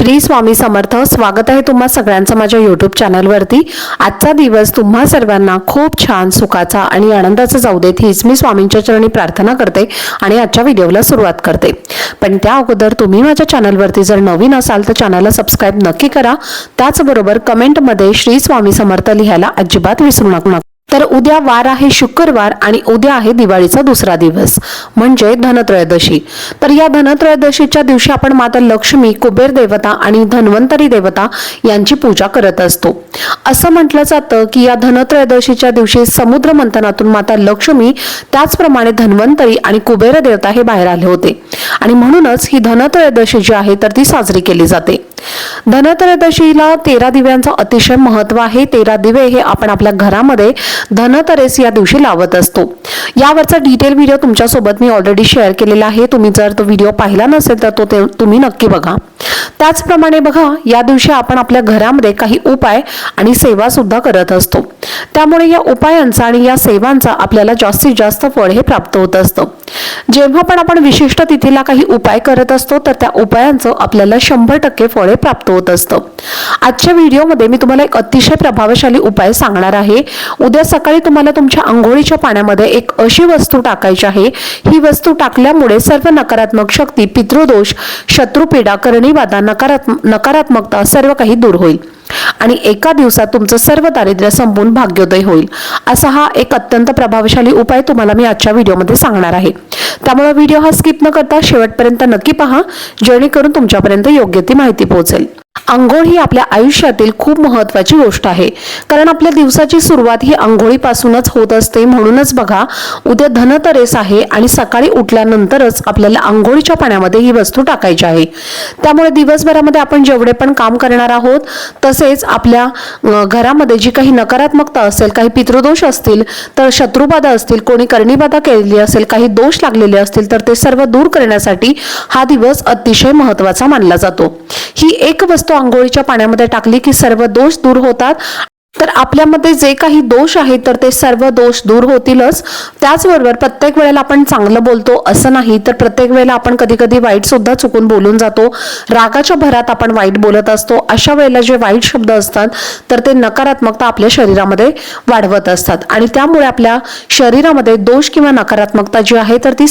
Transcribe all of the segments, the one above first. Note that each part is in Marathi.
श्री स्वामी समर्थ। स्वागत आहे तुम्हा सगळ्यांचं माझ्या यूट्यूब चॅनलवरती। आजचा दिवस तुम्हा सर्वांना खूप छान सुखाचा आणि आनंदाचा जाऊ देत हीच मी स्वामींच्या चरणी प्रार्थना करते आणि आजच्या व्हिडिओला सुरुवात करते। पण त्या अगोदर तुम्ही माझ्या चॅनलवरती जर नवीन असाल तर चॅनलला सबस्क्राइब नक्की करा। त्याचबरोबर कमेंटमध्ये श्री स्वामी समर्थ लिहायला अजिबात विसरू नका। तर उद्या वार आहे शुक्रवार आणि उद्या आहे दिवाळीचा दुसरा दिवस म्हणजे धनत्रयोदशी। तर या धनत्रयोदशीच्या दिवशी आपण माता लक्ष्मी, कुबेर देवता आणि धन्वंतरी देवता यांची पूजा करत असतो। असं म्हटलं जातं की या धनत्रयोदशीच्या दिवशी समुद्र मंथनातून माता लक्ष्मी त्याचप्रमाणे धन्वंतरी आणि कुबेर देवता हे बाहेर आले होते आणि म्हणूनच ही धनत्रयोदशी जी आहे तर ती साजरी केली जाते। धनत्रयोदशीला 13 दिव्यांचं अतिशय महत्त्व आहे। 13 दिवे हे आपण आपल्या घरामध्ये धनतेरस या दिवशी लावत असतो। यावरचा डिटेल व्हिडिओ तुमच्यासोबत मी ऑलरेडी शेअर केलेला आहे। तुम्ही जर तो व्हिडिओ पाहिला नसेल तर तो तुम्ही नक्की बघा। त्याचप्रमाणे बघा, या दिवशी आपण आपल्या घरामध्ये काही उपाय आणि सेवा सुद्धा करत असतो। त्यामुळे या उपायांचा आणि या सेवांचा आपल्याला जास्तीत जास्त फळ हे प्राप्त होत असतं। जेव्हा पण आपण विशिष्ट तिथीला काही उपाय करत असतो तर त्या उपायांचं आपल्याला 100% फळ हे प्राप्त होत असतं। आजच्या व्हिडिओमध्ये मी तुम्हाला एक अतिशय प्रभावशाली उपाय सांगणार आहे। उद्या सकाळी तुम्हाला तुमच्या अंघोळीच्या पाण्यामध्ये एक अशी वस्तू टाकायची आहे। ही वस्तू टाकल्यामुळे सर्व नकारात्मक शक्ती, पितृदोष, शत्रुपीडा, करणीबाधा, नकारात्मकता सर्व काही दूर होईल आणि एका दिवसात तुमचं सर्व दारिद्र्य संपून भाग्योदय होईल। असा हा एक अत्यंत प्रभावशाली उपाय तुम्हाला मी आजच्या व्हिडिओमध्ये सांगणार आहे। त्यामुळे व्हिडिओ हा स्किप न करता शेवटपर्यंत नक्की पहा, जेणेकरून तुमच्यापर्यंत योग्य ती माहिती पोहोचेल। अंघोळ ही आपल्या आयुष्यातील खूप महत्त्वाची गोष्ट आहे, कारण आपल्या दिवसाची सुरुवात ही अंघोळीपासूनच होत असते। म्हणूनच बघा, उद्या धनतेरस आहे आणि सकाळी उठल्यानंतरच आपल्याला अंघोळीच्या पाण्यामध्ये ही वस्तू टाकायची आहे। त्यामुळे दिवसभरामध्ये आपण जेवढे पण काम करणार आहोत तसेच आपल्या घरामध्ये जी काही नकारात्मकता असेल, काही पितृदोष असतील तर शत्रुबाधा असतील, कोणी करणीबाधा केलेली असेल, काही दोष लागलेले असतील तर ते सर्व दूर करण्यासाठी हा दिवस अतिशय महत्त्वाचा मानला जातो। ही एक वस्तू अंघोळीच्या पाण्यामध्ये टाकली की सर्व दोष दूर होतात। तर आपल्यामध्ये जे काही दोष आहेत तर ते सर्व दोष दूर होतीलच। त्याचबरोबर प्रत्येक वेळेला आपण चांगलं बोलतो असं नाही, तर प्रत्येक वेळेला आपण कधी कधी वाईट सुद्धा चुकून बोलून जातो। रागाच्या भरात आपण वाईट बोलत असतो। अशा वेळेला जे वाईट शब्द असतात तर ते नकारात्मकता आपल्या शरीरामध्ये वाढवत असतात आणि त्यामुळे आपल्या शरीरामध्ये दोष किंवा नकारात्मकता जी आहे तर ती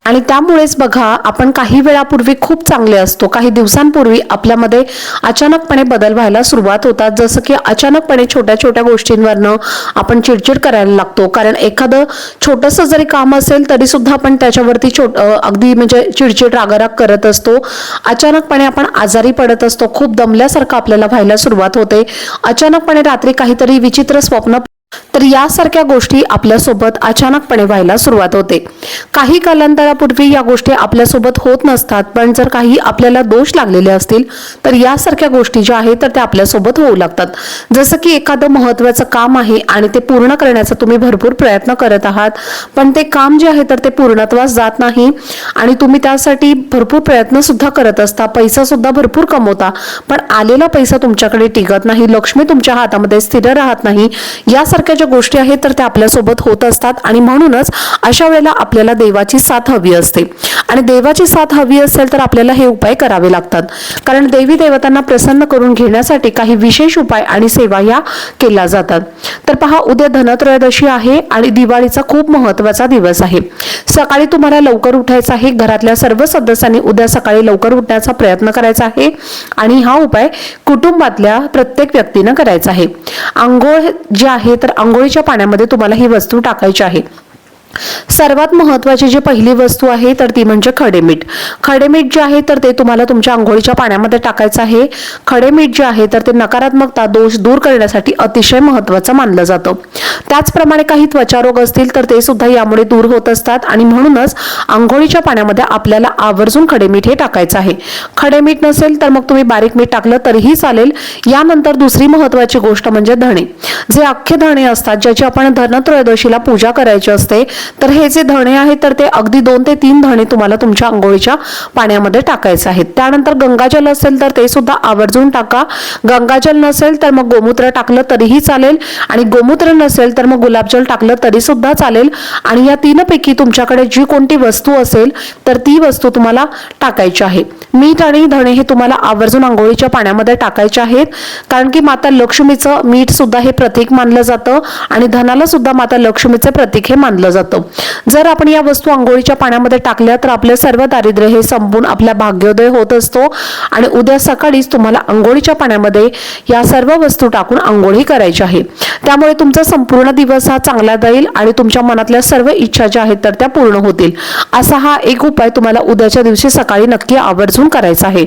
आणि त्यामुळेच बघा, आपण काही वेळापूर्वी खूप चांगले असतो, काही दिवसांपूर्वी आपल्यामध्ये अचानकपणे बदल व्हायला सुरुवात होतात। जसं की अचानकपणे छोट्या छोट्या गोष्टींवरनं आपण चिडचिड करायला लागतो, कारण एखादं छोटंसं जरी काम असेल तरी सुद्धा आपण त्याच्यावरती अगदी म्हणजे चिडचिड रागाराग करत असतो। अचानकपणे आपण आजारी पडत असतो, खूप दमल्यासारखं आपल्याला व्हायला सुरुवात होते। अचानकपणे रात्री काहीतरी विचित्र स्वप्न, तर यासारख्या गोष्टी आपल्यासोबत अचानकपणे व्हायला सुरुवात होते। काही कालांतरापूर्वी या गोष्टी आपल्यासोबत होत नसतात, पण जर काही आपल्याला दोष लागलेले असतील तर यासारख्या गोष्टी ज्या आहेत तर त्या आपल्यासोबत होऊ लागतात। जसं की एखादं महत्त्वाचं काम आहे आणि ते पूर्ण करण्याचा तुम्ही भरपूर प्रयत्न करत आहात, पण ते काम जे आहे तर ते पूर्णत्वास जात नाही आणि तुम्ही त्यासाठी भरपूर प्रयत्न सुद्धा करत असता, पैसा सुद्धा भरपूर कमवता, पण आलेला पैसा तुमच्याकडे टिकत नाही, लक्ष्मी तुमच्या हातामध्ये स्थिर राहत नाही। यासारख्या ज्या गोष्टी आहेत तर त्या आपल्यासोबत होत असतात आणि म्हणूनच अशा वेळेला आपल्याला देवाची साथ हवी असते आणि देवाची साथ हवी असेल तर आपल्याला हे उपाय करावे लागतात, कारण देवी देवतांना प्रसन्न करून घेण्यासाठी काही विशेष उपाय आणि सेवा या केल्या जातात। तर पहा, उद्या धनत्रयोदशी आहे आणि दिवाळीचा खूप महत्त्वाचा दिवस आहे। सकाळी तुम्हाला लवकर उठायचं आहे। घरातल्या सर्व सदस्यांनी उद्या सकाळी लवकर उठण्याचा प्रयत्न करायचा आहे आणि हा उपाय कुटुंबातल्या प्रत्येक व्यक्तीने करायचा आहे। अंघोळ जे आहे तर अंघोळीच्या पाण्यामध्ये तुम्हाला ही वस्तू टाकायची आहे। सर्वात महत्त्वाची जी पहिली वस्तू आहे तर ती म्हणजे खडेमीठ। खडेमीठ जे आहे तर ते तुम्हाला तुमच्या अंघोळीच्या पाण्यामध्ये टाकायचं आहे। खडेमीठ जे आहे तर ते नकारात्मकता, दोष दूर करण्यासाठी अतिशय महत्त्वाचं मानलं जातं। त्याचप्रमाणे काही त्वचारोग असतील तर ते सुद्धा यामुळे दूर होत असतात आणि म्हणूनच अंघोळीच्या पाण्यामध्ये आपल्याला आवर्जून खडेमीठ हे टाकायचं आहे। खडेमीठ नसेल तर मग तुम्ही बारीक मीठ टाकलं तरीही चालेल। यानंतर दुसरी महत्त्वाची गोष्ट म्हणजे धणे, जे अख्खे धणे असतात, ज्याची आपण धनत्रयोदशीला पूजा करायची असते तर हे जे धणे आहेत तर ते अगदी 2 ते 3 धणे तुम्हाला तुमच्या अंघोळीच्या पाण्यामध्ये टाकायचे आहेत. त्यानंतर गंगाजल असेल तर ते सुद्धा आवर्जून टाका. गंगाजल नसेल तर मग गोमूत्र टाकलं तरीही चालेल आणि गोमूत्र नसेल तर मग गुलाबजल टाकलं तरी सुद्धा चालेल. आणि या तीनपैकी तुमच्याकडे जी कोणती वस्तू असेल तर ती वस्तू तुम्हाला टाकायची आहे. मीठ आणि धणे हे तुम्हाला आवर्जून अंघोळीच्या पाण्यामध्ये टाकायचे आहेत, कारण की माता लक्ष्मीचं मीठ सुद्धा हे प्रतीक मानलं जातं आणि धनाला सुद्धा माता लक्ष्मीचं प्रतीक हे मानलं जातं. जर आपण या वस्तू अंघोळीच्या पाण्यामध्ये टाकल्या तर आपले सर्व दारिद्र्य हे संपून आपला भाग्योदय होत असतो आणि उद्या सकाळीच तुम्हाला अंघोळीच्या पाण्यामध्ये या सर्व वस्तू टाकून अंघोळी करायची आहे. त्यामुळे तुमचा संपूर्ण दिवस हा चांगला जाईल आणि तुमच्या मनातल्या सर्व इच्छा ज्या आहेत तर त्या पूर्ण होतील. असा हा एक उपाय तुम्हाला उद्याच्या दिवशी सकाळी नक्की आवर्जून करायचा आहे.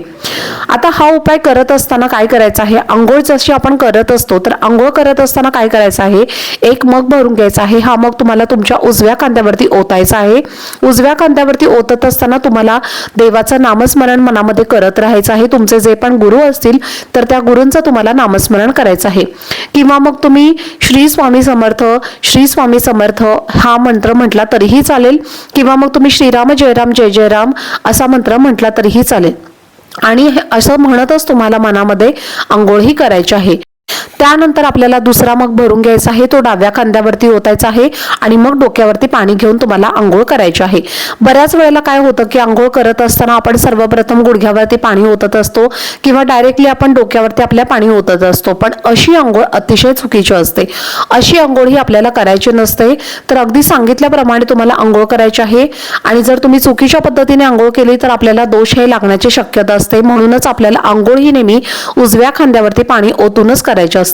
आता हा उपाय करत असताना काय करायचं आहे, अंघोळ जशी आपण करत असतो तर अंघोळ करत असताना काय करायचं आहे, एक मग भरून घ्यायचा आहे. हा मग तुम्हाला तुमच्या उजव्या खांद्यावरती ओतायचा आहे. उजव्या खांद्यावरती ओतत असताना तुम्हाला देवाचं नामस्मरण मनामध्ये करत राहायचं आहे. तुमचे जे पण गुरु असतील तर त्या गुरूंचं तुम्हाला नामस्मरण करायचं आहे. किंवा मग तुम्ही श्री स्वामी समर्थ, श्री स्वामी समर्थ हा मंत्र म्हटला तरीही चालेल, किंवा मग तुम्ही श्रीराम जयराम जय जयराम असा मंत्र म्हटला तरीही चालेल. आणि असं म्हणतच तुम्हाला मनामध्ये अंघोळही करायची आहे. त्यानंतर आपल्याला दुसरा मग भरून घ्यायचा आहे, तो डाव्या खांद्यावरती ओतायचा आहे आणि मग डोक्यावरती पाणी घेऊन तुम्हाला अंघोळ करायची आहे. बऱ्याच वेळेला काय होतं की अंघोळ करत असताना आपण सर्वप्रथम गुडघ्यावरती पाणी ओतत असतो किंवा डायरेक्टली आपण डोक्यावरती आपल्या पाणी ओतत असतो, पण अशी अंघोळ अतिशय चुकीची असते. अशी अंघोळ ही आपल्याला करायची नसते. तर अगदी सांगितल्याप्रमाणे तुम्हाला अंघोळ करायची आहे आणि जर तुम्ही चुकीच्या पद्धतीने अंघोळ केली तर आपल्याला दोष हे लागण्याची शक्यता असते. म्हणूनच आपल्याला अंघोळ ही नेहमी उजव्या खांद्यावरती पाणी ओतूनच करायची असते.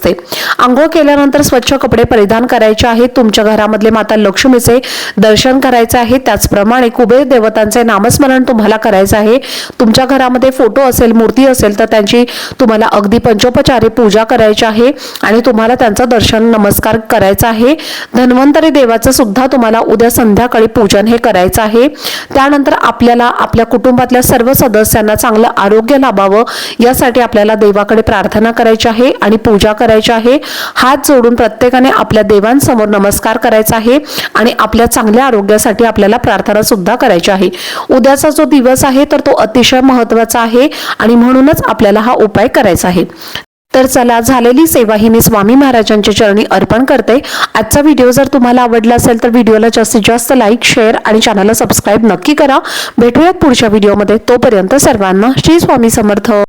अंघोळ केल्यानंतर स्वच्छ कपडे परिधान करायचे आहेत. तुमच्या घरामधले माता लक्ष्मीचे दर्शन करायचे आहे. त्याचप्रमाणे कुबेर देवतांचे नामस्मरण तुम्हाला करायचं आहे. तुमच्या घरामध्ये फोटो असेल, मूर्ती असेल तर त्यांची तुम्हाला अगदी पंचोपचारे पूजा करायची आहे आणि तुम्हाला त्यांचं दर्शन नमस्कार करायचा आहे. धन्वंतरी देवाचं सुद्धा तुम्हाला उद्या संध्याकाळी पूजन हे करायचं आहे. त्यानंतर आपल्याला आपल्या कुटुंबातल्या सर्व सदस्यांना चांगलं आरोग्य लाभावं यासाठी आपल्याला देवाकडे प्रार्थना करायची आहे आणि पूजा करायची आहे. हात जोडून प्रत्येकाने आपल्या देवांसमोर नमस्कार करायचा आहे आणि आपल्या चांगल्या आरोग्यासाठी आपल्याला प्रार्थना सुद्धा करायची आहे. उद्याचा जो दिवस आहे तर तो अतिशय महत्त्वाचा आहे आणि म्हणूनच आपल्याला हा उपाय करायचा आहे. तर चला, झालेली सेवा ही मी स्वामी महाराजांच्या चरणी अर्पण करते. आजचा व्हिडिओ जर तुम्हाला आवडला असेल तर व्हिडिओला जास्तीत जास्त लाईक, शेअर आणि चॅनलला सबस्क्राईब नक्की करा. भेटूयात पुढच्या व्हिडिओमध्ये. तोपर्यंत सर्वांना श्री स्वामी समर्थ.